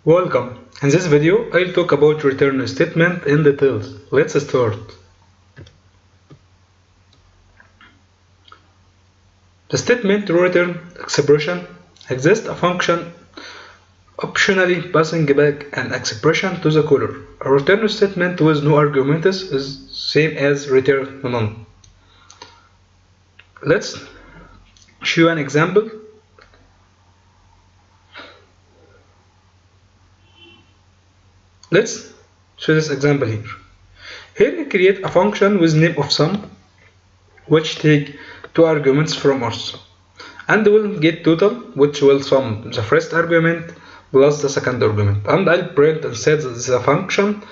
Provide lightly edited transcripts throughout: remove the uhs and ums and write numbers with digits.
Welcome. In this video, I'll talk about return statement in details. Let's start. The statement to return expression exists a function optionally passing back an expression to the caller. A return statement with no arguments is same as return none. Let's show an example. Let's show this example here. Here we create a function with name of sum which take two arguments from us and we'll get total which will sum the first argument plus the second argument, and I'll print inside the function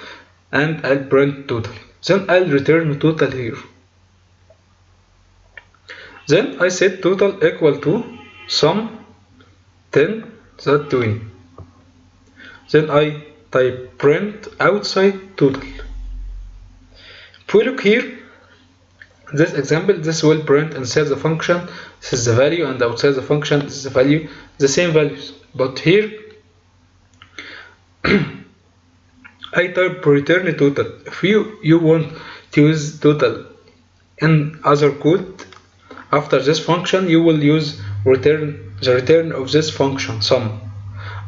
and I'll print total. Then I'll return total here. Then I set total equal to sum 10 that 20. Then I type print outside total. If we look here, this example, this will print inside the function, this is the value, and outside the function this is the value, the same values. But here I type return total. If you want to use total in other code, after this function you will use the return of this function sum.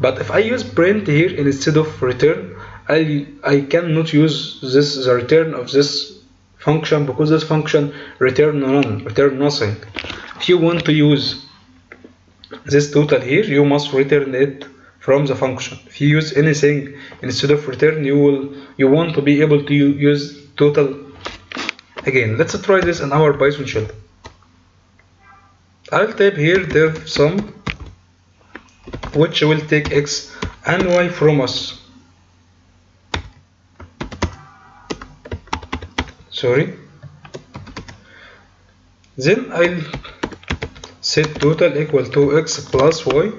But if I use print here instead of return, I cannot use the return of this function because this function return none, return nothing. If you want to use this total here, you must return it from the function. If you use anything instead of return, you want to be able to use total again. Let's try this in our Python shell. I'll type here div sum which will take x and y from us. Then I'll set total equal to x plus y.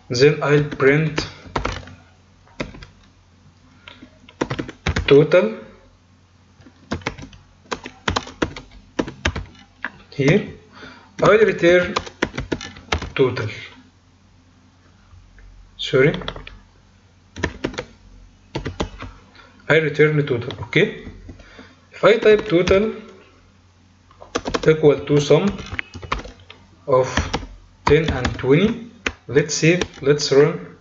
Then I'll print total here. I'll return total. I return total. Okay. If I type total equal to sum of 10 and 20, let's save, let's run,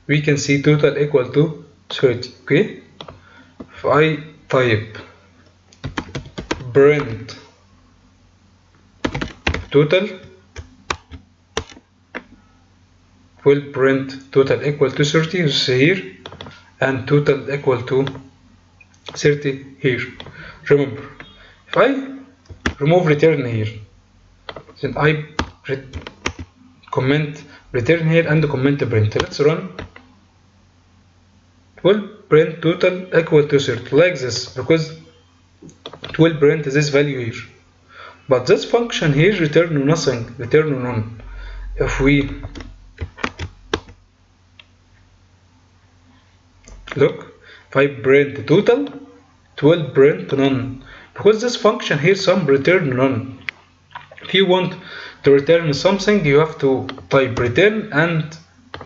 we can see total equal to 30. Okay. If I type print total, will print total equal to 30 here and total equal to 30 here. Remember, if I remove return here, then I comment return here and comment print. Let's run. It will print total equal to 30 like this because it will print this value here. But this function here return nothing, return none. If we look, if I print total, it will print none because this function here sum return none. If you want to return something, you have to type return and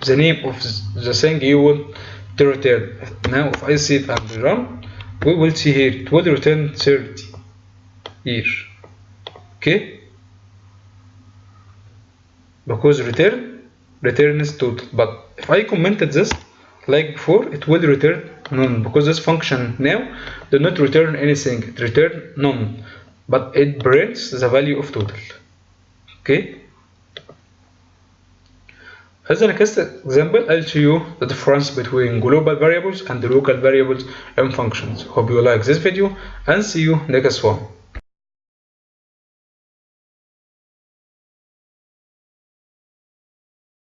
the name of the thing you want to return. Now if I save and run, we will see here it will return 30 here. Okay, because return is total. But if I commented this like before, it will return none because this function now do not return anything, it return none, but it prints the value of total. Okay. As an next example, I'll show you the difference between global variables and local variables in functions. Hope you like this video and see you next one.